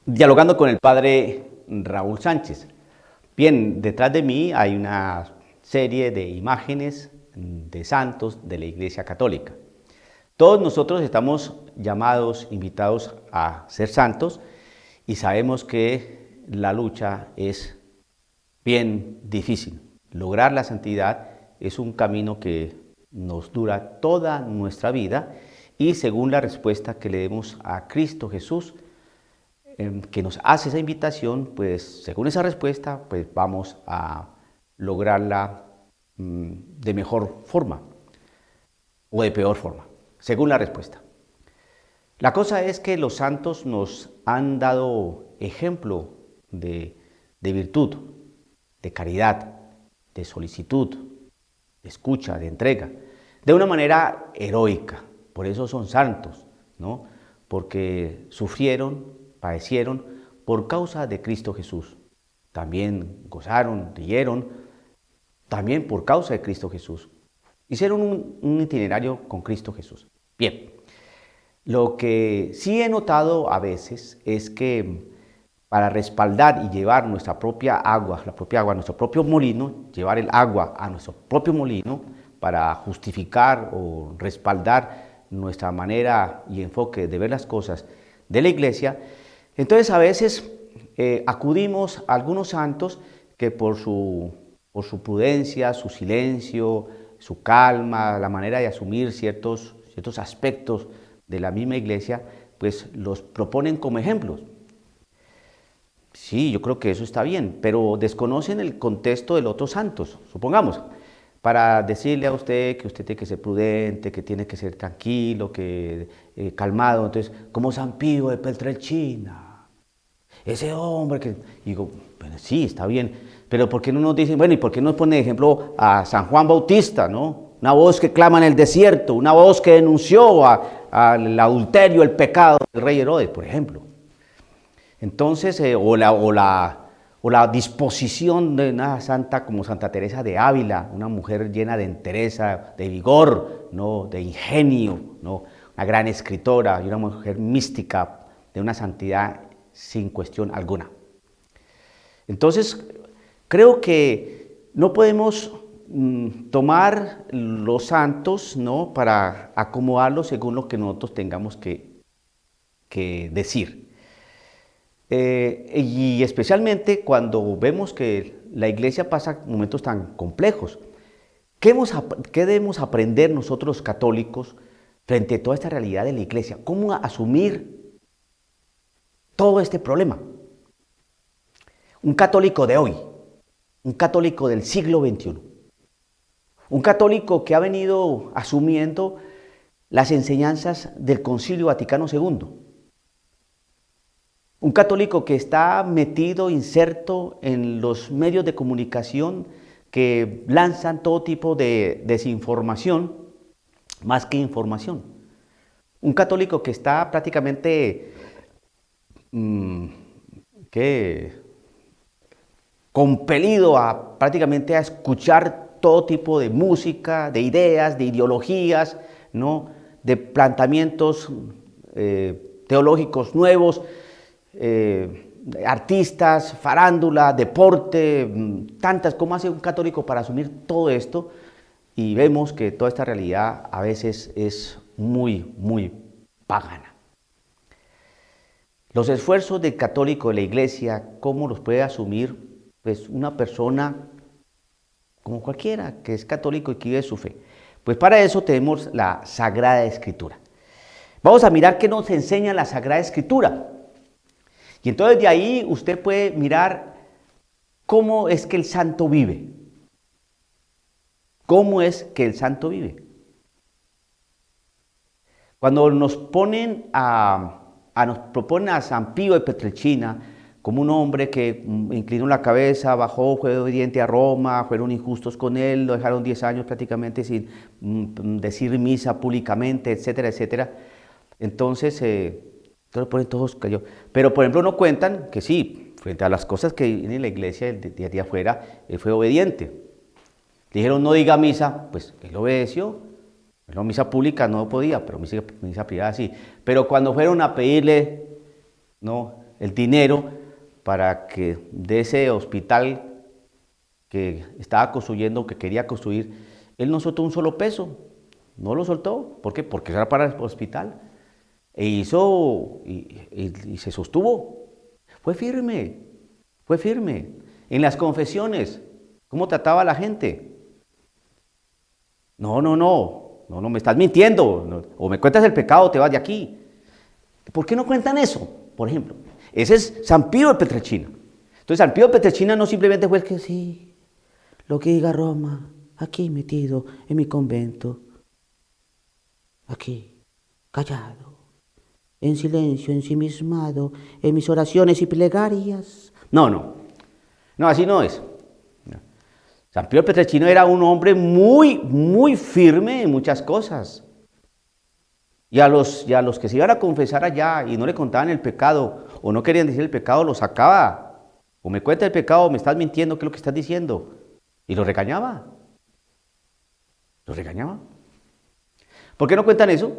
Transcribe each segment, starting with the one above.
dialogando con el padre Raúl Sánchez. Bien, detrás de mí hay una serie de imágenes de santos de la Iglesia Católica. Todos nosotros estamos llamados, invitados a ser santos y sabemos que la lucha es bien difícil. Lograr la santidad es un camino que nos dura toda nuestra vida y según la respuesta que le demos a Cristo Jesús, que nos hace esa invitación, pues según esa respuesta, pues vamos a lograrla de mejor forma o de peor forma, según la respuesta. La cosa es que los santos nos han dado ejemplo de virtud, de caridad, de solicitud, de escucha, de entrega, de una manera heroica. Por eso son santos, ¿no? Porque sufrieron, padecieron por causa de Cristo Jesús. También gozaron, rieron, también por causa de Cristo Jesús. Hicieron un itinerario con Cristo Jesús. Bien, lo que sí he notado a veces es que para respaldar y llevar nuestra propia agua, a nuestro propio molino, llevar el agua a nuestro propio molino para justificar o respaldar nuestra manera y enfoque de ver las cosas de la Iglesia, entonces a veces acudimos a algunos santos que por su prudencia, su silencio, su calma, la manera de asumir ciertos aspectos de la misma Iglesia, pues los proponen como ejemplos. Sí, yo creo que eso está bien, pero desconocen el contexto de los otros santos, supongamos, para decirle a usted que usted tiene que ser prudente, que tiene que ser tranquilo, que calmado. Entonces, como San Pío de Peltrelcina, ese hombre que... Digo, bueno, sí, está bien, pero ¿por qué no nos dicen, bueno, y por qué no nos pone de ejemplo a San Juan Bautista, ¿no? Una voz que clama en el desierto, una voz que denunció al adulterio, el pecado del rey Herodes, por ejemplo. Entonces, o la disposición de una santa como Santa Teresa de Ávila, una mujer llena de entereza, de vigor, ¿no? De ingenio, ¿no? Una gran escritora y una mujer mística de una santidad sin cuestión alguna. Entonces, creo que no podemos tomar los santos, ¿no? Para acomodarlos según lo que nosotros tengamos que decir. Y especialmente cuando vemos que la Iglesia pasa momentos tan complejos. ¿Qué debemos aprender nosotros los católicos frente a toda esta realidad de la Iglesia? ¿Cómo asumir todo este problema? Un católico de hoy, un católico del siglo XXI, un católico que ha venido asumiendo las enseñanzas del Concilio Vaticano II, un católico que está metido, inserto en los medios de comunicación que lanzan todo tipo de desinformación más que información. Un católico que está prácticamente compelido prácticamente a escuchar todo tipo de música, de ideas, de ideologías, ¿no? De planteamientos teológicos nuevos, artistas, farándula, deporte, tantas. ¿Cómo hace un católico para asumir todo esto? Y vemos que toda esta realidad a veces es muy, muy pagana. Los esfuerzos del católico de la Iglesia, ¿cómo los puede asumir pues una persona como cualquiera que es católico y que vive su fe? Pues para eso tenemos la Sagrada Escritura. Vamos a mirar qué nos enseña la Sagrada Escritura. Y entonces de ahí usted puede mirar cómo es que el santo vive. ¿Cómo es que el santo vive? Cuando nos proponen a San Pío de Petrelcina como un hombre que inclinó la cabeza, bajó, fue obediente a Roma, fueron injustos con él, lo dejaron 10 años prácticamente sin decir misa públicamente, etcétera, etcétera. Entonces todos cayó. Pero por ejemplo no cuentan que sí, frente a las cosas que en la Iglesia de afuera, él fue obediente. Le dijeron no diga misa, pues él obedeció. No, misa pública no podía, pero misa privada sí. Pero cuando fueron a pedirle, no, el dinero para que de ese hospital que estaba construyendo, que quería construir, él no soltó un solo peso, no lo soltó. ¿Por qué? Porque era para el hospital. E hizo y se sostuvo. Fue firme, fue firme. En las confesiones, ¿cómo trataba a la gente? No, me estás mintiendo. No, o me cuentas el pecado o te vas de aquí. ¿Por qué no cuentan eso? Por ejemplo, ese es San Pío de Pietrelcina. Entonces, San Pío de Pietrelcina no simplemente fue el que sí, lo que diga Roma, aquí metido en mi convento, aquí, callado, en silencio, ensimismado, en mis oraciones y plegarias. No, así no es. No. San Pío de Pietrelcina era un hombre muy firme en muchas cosas. Y a los que se iban a confesar allá y no le contaban el pecado, o no querían decir el pecado, los sacaba. O me cuenta el pecado, me estás mintiendo, ¿qué es lo que estás diciendo? Y los regañaba. Los regañaba. ¿Por qué no cuentan eso?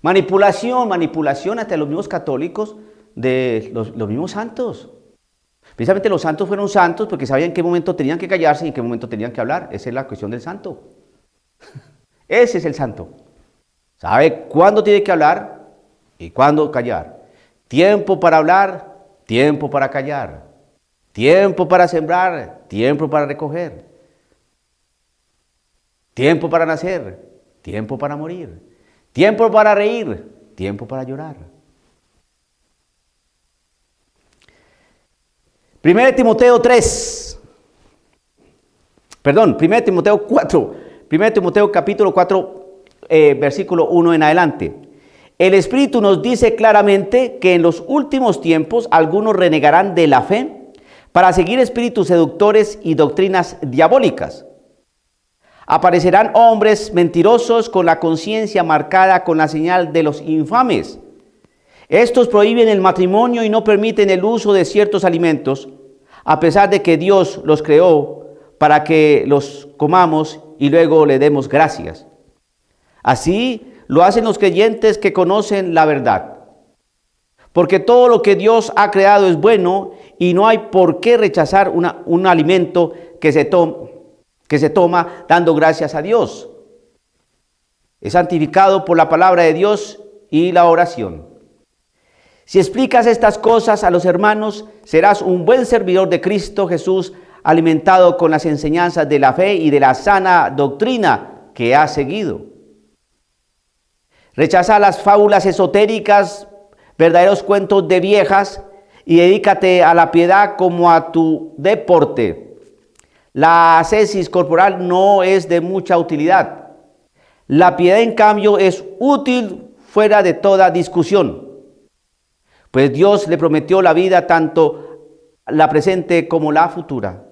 Manipulación hasta los mismos católicos de los mismos santos. Precisamente los santos fueron santos porque sabían en qué momento tenían que callarse y en qué momento tenían que hablar. Esa es la cuestión del santo. Ese es el santo. Sabe cuándo tiene que hablar y cuándo callar. Tiempo para hablar, tiempo para callar. Tiempo para sembrar, tiempo para recoger. Tiempo para nacer, tiempo para morir. Tiempo para reír, tiempo para llorar. 1 Timoteo 4. 1 Timoteo capítulo 4, versículo 1 en adelante. El Espíritu nos dice claramente que en los últimos tiempos algunos renegarán de la fe para seguir espíritus seductores y doctrinas diabólicas. Aparecerán hombres mentirosos con la conciencia marcada con la señal de los infames. Estos prohíben el matrimonio y no permiten el uso de ciertos alimentos, a pesar de que Dios los creó para que los comamos y luego le demos gracias. Así lo hacen los creyentes que conocen la verdad. Porque todo lo que Dios ha creado es bueno y no hay por qué rechazar un alimento que se toma dando gracias a Dios. Es santificado por la palabra de Dios y la oración. Si explicas estas cosas a los hermanos, serás un buen servidor de Cristo Jesús, alimentado con las enseñanzas de la fe y de la sana doctrina que has seguido. Rechaza las fábulas esotéricas, verdaderos cuentos de viejas, y dedícate a la piedad como a tu deporte. La ascesis corporal no es de mucha utilidad. La piedad, en cambio, es útil fuera de toda discusión. Pues Dios le prometió la vida, tanto la presente como la futura.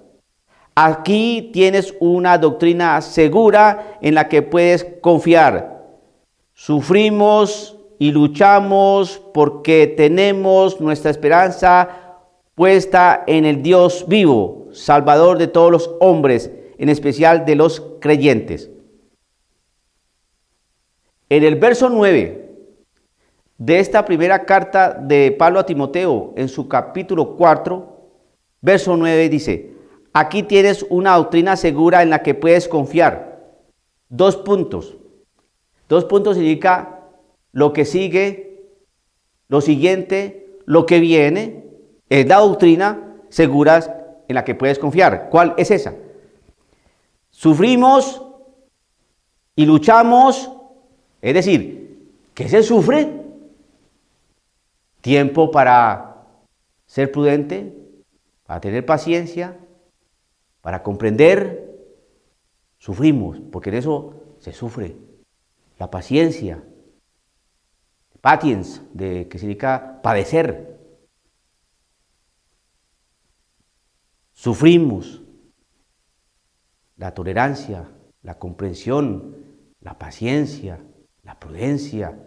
Aquí tienes una doctrina segura en la que puedes confiar. Sufrimos y luchamos porque tenemos nuestra esperanza puesta en el Dios vivo, Salvador de todos los hombres, en especial de los creyentes. En el verso 9 de esta primera carta de Pablo a Timoteo, en su capítulo 4, verso 9 dice: aquí tienes una doctrina segura en la que puedes confiar. 2 puntos. 2 puntos significa lo que sigue, lo siguiente, lo que viene, es la doctrina segura en la que puedes confiar. ¿Cuál es esa? Sufrimos y luchamos, es decir, ¿qué se sufre? Tiempo para ser prudente, para tener paciencia, para comprender. Sufrimos, porque en eso se sufre. La paciencia, patiens, que significa padecer. Sufrimos. La tolerancia, la comprensión, la paciencia, la prudencia,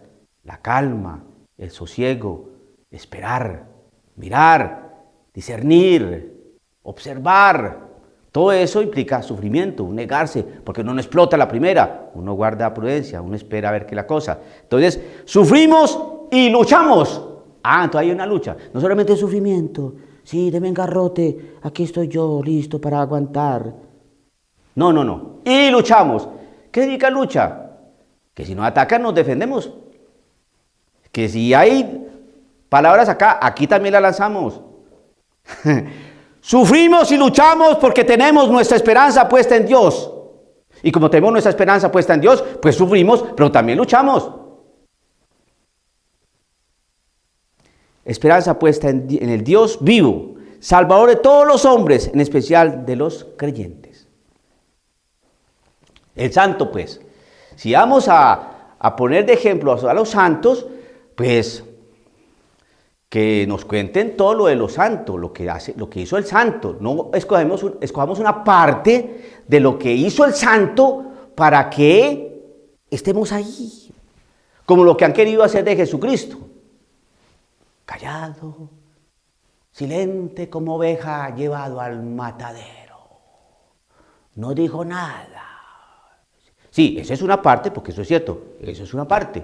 la calma, el sosiego, esperar, mirar, discernir, observar. Todo eso implica sufrimiento, negarse, porque uno no explota la primera, uno guarda prudencia, uno espera a ver qué es la cosa. Entonces, sufrimos y luchamos. Ah, entonces hay una lucha. No solamente sufrimiento. Sí, deme engarrote. Aquí estoy yo, listo para aguantar. No, no, no. Y luchamos. ¿Qué significa lucha? Que si nos atacan nos defendemos. Que si hay palabras acá, aquí también las lanzamos. Sufrimos y luchamos porque tenemos nuestra esperanza puesta en Dios. Y como tenemos nuestra esperanza puesta en Dios, pues sufrimos, pero también luchamos. Esperanza puesta en el Dios vivo, Salvador de todos los hombres, en especial de los creyentes. El santo, pues, si vamos a poner de ejemplo a los santos, pues que nos cuenten todo lo de los santos, lo que hizo el santo. No escojamos una parte de lo que hizo el santo para que estemos ahí. Como lo que han querido hacer de Jesucristo. Callado, silente como oveja llevado al matadero. No dijo nada. Sí, esa es una parte, porque eso es cierto, eso es una parte.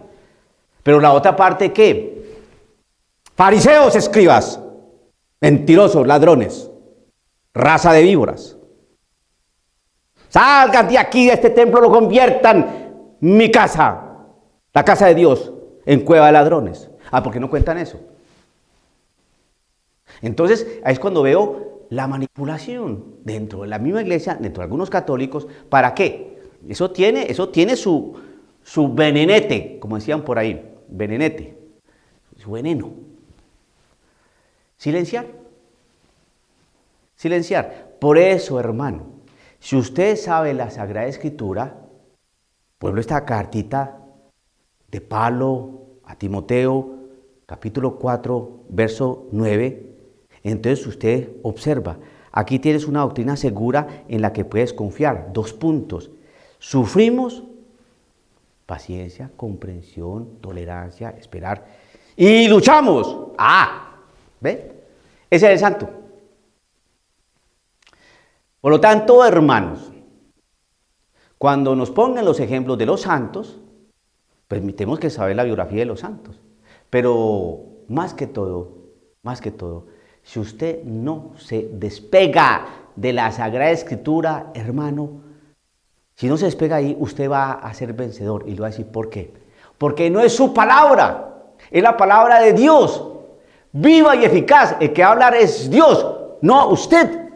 Pero la otra parte, ¿qué? Fariseos, escribas, mentirosos, ladrones, raza de víboras. Salgan de aquí, de este templo, lo conviertan mi casa, la casa de Dios, en cueva de ladrones. Ah, ¿por qué no cuentan eso? Entonces, ahí es cuando veo la manipulación dentro de la misma iglesia, dentro de algunos católicos. ¿Para qué? Eso tiene su venenete, como decían por ahí, venenete, su veneno. Silenciar. Silenciar. Por eso, hermano, si usted sabe la Sagrada Escritura, por ejemplo, esta cartita de Pablo a Timoteo, capítulo 4, verso 9, entonces usted observa, aquí tienes una doctrina segura en la que puedes confiar. 2 puntos. Sufrimos, paciencia, comprensión, tolerancia, esperar. Y luchamos. Ah, ¿ve? Ese es el santo. Por lo tanto, hermanos, cuando nos pongan los ejemplos de los santos, pues tenemos que saber la biografía de los santos. Pero más que todo, si usted no se despega de la Sagrada Escritura, hermano, si no se despega ahí, usted va a ser vencedor. Y le va a decir, ¿por qué? Porque no es su palabra, es la palabra de Dios, viva y eficaz. El que va a hablar es Dios, no usted.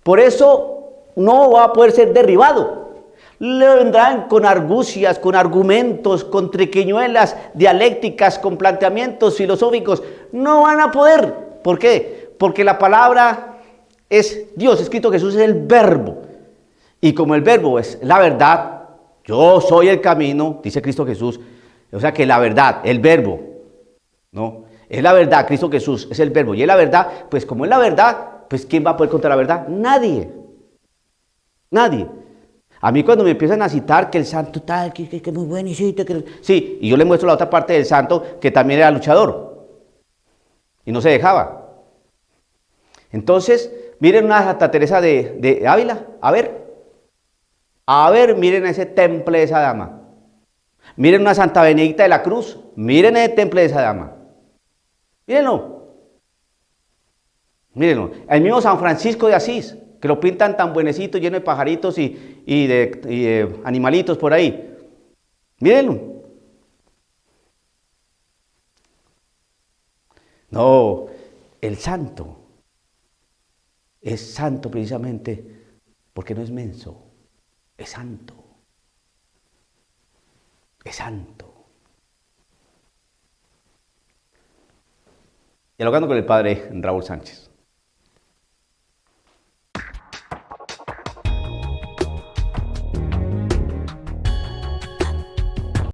Por eso no va a poder ser derribado. Le vendrán con argucias, con argumentos, con triquiñuelas dialécticas, con planteamientos filosóficos. No van a poder. ¿Por qué? Porque la palabra es Dios. Escrito Jesús es el verbo. Y como el verbo es la verdad, yo soy el camino, dice Cristo Jesús. O sea que la verdad, el verbo, ¿no? Es la verdad, Cristo Jesús es el verbo. Y es la verdad, pues como es la verdad, pues ¿quién va a poder contra la verdad? Nadie. Nadie. A mí cuando me empiezan a citar que el santo tal, que muy buenísimo, sí, y yo le muestro la otra parte del santo que también era luchador y no se dejaba. Entonces, miren una Santa Teresa de Ávila, a ver, miren ese temple de esa dama. Miren una Santa Benedicta de la Cruz, miren ese temple de esa dama. Mírenlo. Mírenlo. El mismo San Francisco de Asís, que lo pintan tan buenecito, lleno de pajaritos y de animalitos por ahí. Mírenlo. No, el santo es santo precisamente porque no es menso, es santo. Es santo. Dialogando con el padre Raúl Sánchez.